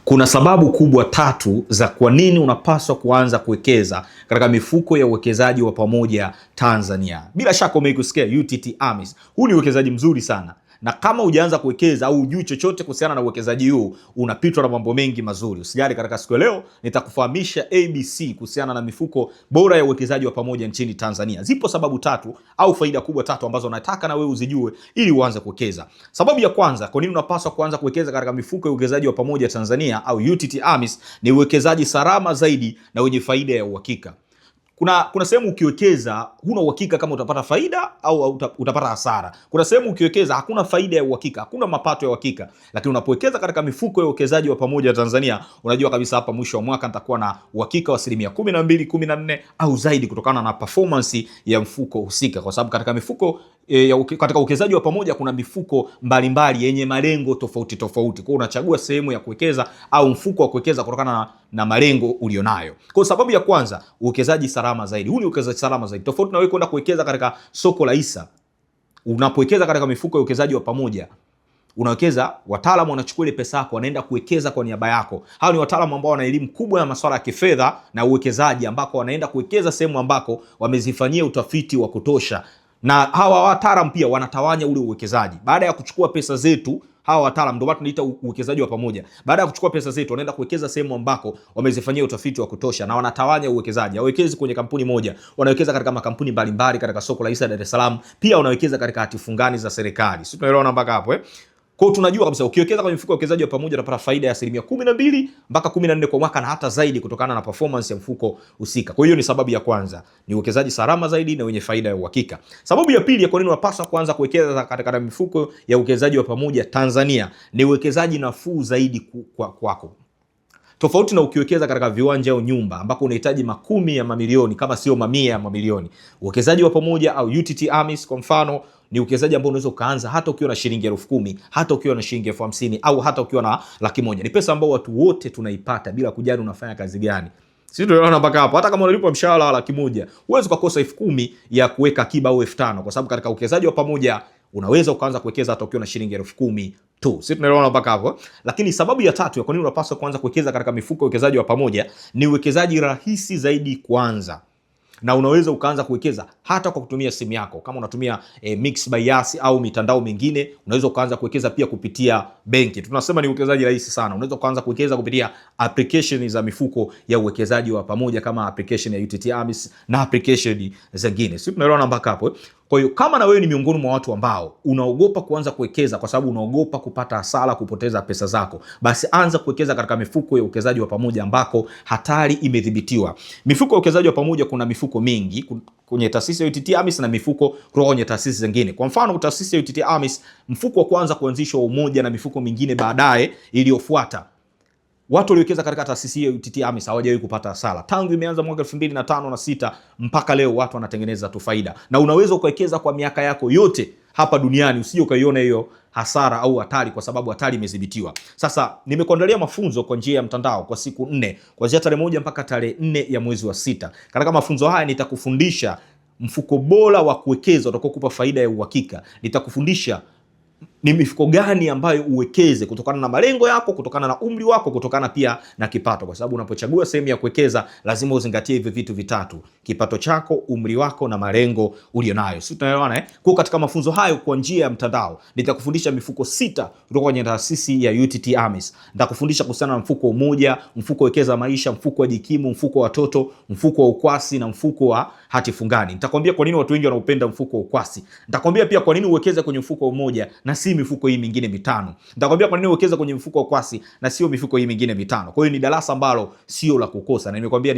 Kuna sababu kubwa tatu za kwa nini unapaswa kuanza kuwekeza katika mifuko ya uwekezaji wa pamoja Tanzania. Bila shaka umeikusikia UTT AMIS. Huu ni uwekezaji mzuri sana. Na kama hujaanza kuwekeza au hujui chochote kuhusiana na uwekezaji huu, unapitwa na mambo mengi mazuri. Usijali, katika siku ya leo nitakufahamisha ABC kuhusiana na mifuko bora ya uwekezaji wa pamoja nchini Tanzania. Zipo sababu tatu au faida kubwa tatu ambazo nataka na wewe uzijue ili uanze kuwekeza. Sababu ya kwanza, kwa nini unapaswa kuanza kuwekeza katika mifuko ya uwekezaji wa pamoja Tanzania au UTT AMIS, ni uwekezaji salama zaidi na wenye faida ya uhakika. Kuna sehemu ukiwekeza huna uhakika kama utapata faida au utapata hasara. Kuna sehemu ukiwekeza hakuna faida ya uhakika, hakuna mapato ya uhakika. Lakini unapowekeza katika mifuko ya uwekezaji wa pamoja Tanzania, unajua kabisa hapa mwisho wa mwaka nitakuwa na uhakika wa 12, 14 au zaidi kutokana na performance ya mfuko husika. Kwa sababu katika mifuko katika uwekezaji wa pamoja kuna mifuko mbalimbali yenye malengo tofauti tofauti. Kwa hiyo unachagua sehemu ya kuwekeza au mfuko wa kuwekeza kutokana na malengo ulionayo. Kwa sababu ya kwanza, uwekezaji salama zaidi. Huu ni uwekezaji salama zaidi. Tofauti na wewe kwenda kuwekeza katika soko la hisa. Unapowekeza katika mifuko ya uwekezaji wa pamoja, unawekeza, wataalamu wanachukua ile pesa yako, wanaenda kuwekeza kwa niaba yako. Hao ni wataalamu ambao wana elimu kubwa ya masuala ya kifedha na uwekezaji, ambako wanaenda kuwekeza sehemu ambako wamezifanyia utafiti wa kutosha. Na hawa wataalamu pia wanatawanya ule uwekezaji. Baada ya kuchukua pesa zetu, hawa wataalamu, ndio maana tunaita uwekezaji wa pamoja. Baada ya kuchukua pesa zetu, wanaenda kuwekeza sehemu ambako wamezifanyia utafiti wa kutosha na wanatawanya uwekezaji. Hawekezi kwenye kampuni moja, wanawekeza katika makampuni mbalimbali katika soko la hisa Dar es Salaam. Pia wanawekeza katika hati fungani za serikali. Sisi tunaelewana mpaka hapo Kwa hiyo tunajua kabisa ukiwekeza kwenye mifuko ya uwekezaji wa pamoja utapata faida ya 12 mpaka 14 kwa mwaka na hata zaidi kutokana na performance ya mfuko husika. Kwa hiyo ni sababu ya kwanza, ni uwekezaji salama zaidi na wenye faida ya uhakika. Sababu ya pili ya kwa nini unapaswa kuanza kuwekeza katika mifuko ya uwekezaji wa pamoja Tanzania, ni uwekezaji nafuu zaidi kwako. Tofauti na ukiwekeza katika viwanja au nyumba ambako unahitaji makumi ya mamilioni kama sio mamia ya mamilioni. Uwekezaji wa pamoja au UTT AMIS kwa mfano ni uwekezaji ambao unaweza kuanza hata ukiwa na shilingi 10,000, hata ukiwa na shilingi 50,000 au hata ukiwa na 100,000. Ni pesa ambayo watu wote tunaipata bila kujali unafanya kazi gani. Sisi tunaona mpaka hapo. Hata kama unalipwa mshahara wa 100,000, huwezi kukosa 10,000 ya kuweka akiba au 5,000, kwa sababu katika uwekezaji wa pamoja unaweza ukaanza kuwekeza hata ukiwa na shilingi 10,000 tu. Sisi tunaelewana mpaka hapo. Lakini sababu ya tatu ya kwa nini unapaswa kuanza kuwekeza katika mifuko ya uwekezaji wa pamoja, ni uwekezaji rahisi zaidi kwanza. Na unaweza ukaanza kuwekeza hata kwa kutumia simu yako. Kama unatumia Mixx by Yas au mitandao mingine, unaweza ukaanza kuwekeza pia kupitia benki. Tunasema ni uwekezaji rahisi sana. Unaweza kuanza kuwekeza kupitia application za mifuko ya uwekezaji wa pamoja kama application ya UTT AMIS na application zingine. Sisi tunaelewana mpaka hapo. Kwa hiyo kama na wewe ni miongoni mwa watu ambao unaogopa kuanza kuwekeza kwa sababu unaogopa kupata hasara, kupoteza pesa zako, basi anza kuwekeza katika mifuko ya uwekezaji wa pamoja ambako hatari imedhibitiwa. Mifuko ya uwekezaji wa pamoja, kuna mifuko mingi kwenye taasisi ya UTT AMIS na mifuko kutoka kwenye taasisi zingine. Kwa mfano, taasisi ya UTT AMIS, mfuko wa kwanza kuanzishwa Umoja na mifuko mingine baadaye iliyofuata, watu waliwekeza katika taasisi ya UTT AMIS hawajawahi kupata hasara. Tangu imeanza mwaka 2005 na 6 mpaka leo watu wanatengeneza tu faida. Na unaweza ukawekeza kwa miaka yako yote hapa duniani, usije ukaiona hiyo hasara au hatari, kwa sababu hatari imedhibitiwa. Sasa nimekuandalia mafunzo kwa njia ya mtandao kwa siku 4, kuanzia tarehe 1 mpaka tarehe 4 ya mwezi wa 6. Katika mafunzo haya nitakufundisha mfuko bora wa kuwekeza utakaokupa faida ya uhakika. Nitakufundisha ni mifuko gani ambayo uwekeze kutokana na malengo yako, kutokana na umri wako, kutokana pia na kipato, kwa sababu unapochagua sehemu ya kuwekeza lazima uzingatie hivi vitu vitatu: kipato chako, umri wako na malengo ulionayo. Sisi tunaelewana Kwa katika mafunzo hayo kwa njia ya mtandao nitakufundisha mifuko 6 kutoka kwenye taasisi ya UTT AMIS. Nitakufundisha kuhusiana na mfuko Umoja, mfuko wekeza maisha, mfuko wa Jikimu, mfuko wa watoto, mfuko wa ukwasi na mfuko wa hati fungani. Nitakwambia kwa nini watu wengi wanaupenda mfuko wa ukwasi. Nitakwambia pia kwa nini uwekeze kwenye mfuko wa Umoja na si mifuko hii mingine mitano. Nitakwambia kwa nini uwekeza kwenye mfuko wa ukwasi na sio mifuko hii mingine mitano. Kwa hiyo ni darasa ambalo sio la kukosa, na nimekwambia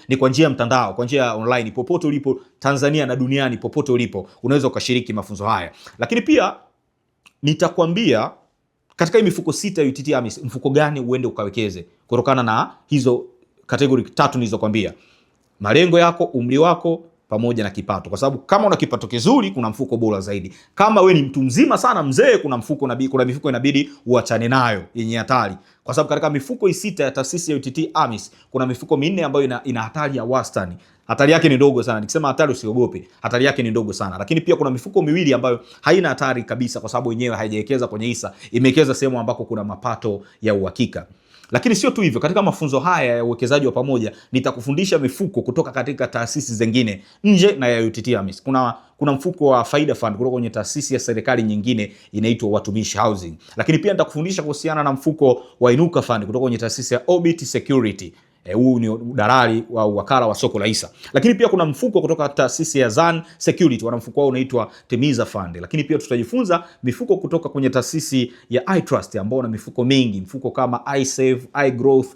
ni kwa njia ya mtandao, kwa njia ya online. Popote ulipo Tanzania na duniani, popote ulipo unaweza ukashiriki mafunzo haya. Lakini pia nitakwambia katika hii mifuko 6 ya UTT AMIS mfuko gani uende ukawekeze kutokana na hizo kategori 3 nilizokuambia: malengo yako, umri wako pamoja na kipato. Kwa sababu kama una kipato kizuri kuna mfuko bora zaidi. Kama we ni mtu mzima sana mzee, kuna mifuko inabidi uachane nayo yenye hatari. Kwa sababu katika mifuko hii 6 ya taasisi ya UTT AMIS kuna mifuko 4 ambayo ina hatari ya wastani. Hatari yake ni ndogo sana. Nikisema hatari usiogope, hatari yake ni ndogo sana. Lakini pia kuna mifuko 2 ambayo haina hatari kabisa, kwa sababu yenyewe haijawekeza kwenye hisa, imewekeza sehemu ambako kuna mapato ya uhakika. Lakini sio tu hivyo, katika mafunzo haya ya uwekezaji wa pamoja nitakufundisha mifuko kutoka katika taasisi zingine nje na ya UTT AMIS. Kuna mfuko wa Faida Fund kutoka kwenye taasisi ya serikali nyingine inaitwa Watumishi Housing. Lakini pia nitakufundisha kuhusiana na mfuko wa Inuka Fund kutoka kwenye taasisi ya Orbit Security. Huu ni dalali wa wakala wa soko la hisa. Lakini pia kuna mfuko kutoka taasisi ya Zan Security, wana mfuko wao unaitwa Temiza Fund. Lakini pia tutajifunza mifuko kutoka kwenye taasisi ya iTrust ambao na mifuko mingi, mfuko kama iSave, iGrowth,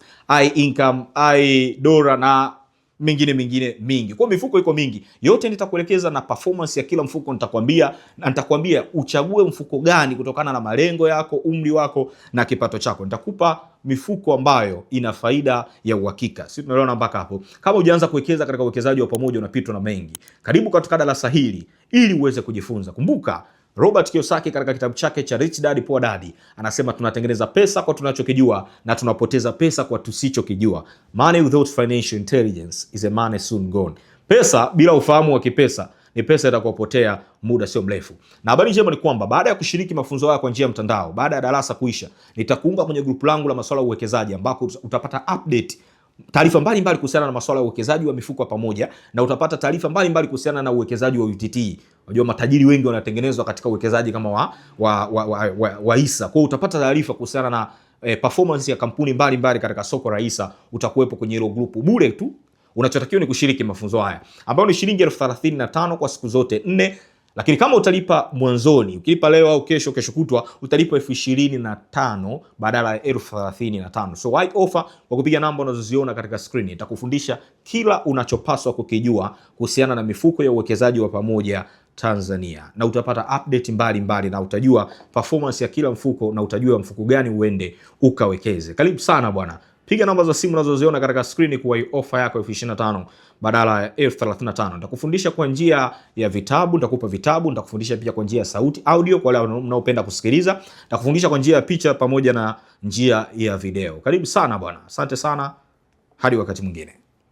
iIncome, iDora na mingine mingi. Kwa mifuko iko mingi. Yote nitakuelekeza na performance ya kila mfuko nitakwambia uchague mfuko gani kutokana na malengo yako, umri wako na kipato chako. Nitakupa mifuko ambayo ina faida ya uhakika. Sisi tunaelewana mpaka hapo. Kama hujaanza kuwekeza katika uwekezaji wa pamoja unapitwa na mengi, karibu katika darasa hili ili uweze kujifunza. Kumbuka Robert Kiyosaki katika kitabu chake cha Rich Dad Poor Dad anasema tunatengeneza pesa kwa tunachokijua na tunapoteza pesa kwa tusichokijua. Money without financial intelligence is a money soon gone. Pesa bila ufahamu wa kipesa ni pesa itakayopotea muda sio mrefu. Na habari njema ni kwamba baada ya kushiriki mafunzo haya kwa njia ya mtandao, baada ya darasa kuisha, nitakuunga kwenye grupu langu la masuala ya uwekezaji ambako utapata update, taarifa mbalimbali kuhusiana na masuala ya uwekezaji wa mifuko pamoja, na utapata taarifa mbalimbali kuhusiana na uwekezaji wa UTT. Unajua matajiri wengi wanatengenezwa katika uwekezaji kama wa hisa. Kwa hiyo utapata taarifa kuhusiana na performance ya kampuni mbalimbali katika soko la hisa. Utakuwepo kwenye hilo grupu bure tu. Unachotakiwa ni kushiriki mafunzo haya ambayo ni shilingi 35,000 kwa siku zote 4. Lakini kama utalipa mwanzoni, ukilipa leo au kesho kutwa, utalipa 25,000 badala ya 35,000. So white offer kwa kupiga namba unazoziona katika screen. Itakufundisha kila unachopaswa kukijua kuhusiana na mifuko ya uwekezaji wa pamoja Tanzania, na utapata update mbalimbali na utajua performance ya kila mfuko na utajua mfuko gani uende ukawekeze. Karibu sana bwana. Piga namba za simu unazoziona katika screen kwa offer yako 25,000 badala ya 35,000. Nitakufundisha kwa njia ya vitabu, nitakupa vitabu, nitakufundisha pia kwa njia ya sauti audio kwa wale wanaopenda kusikiliza, nitakufundisha kwa njia ya picha pamoja na njia ya video. Karibu sana bwana. Asante sana. Hadi wakati mwingine.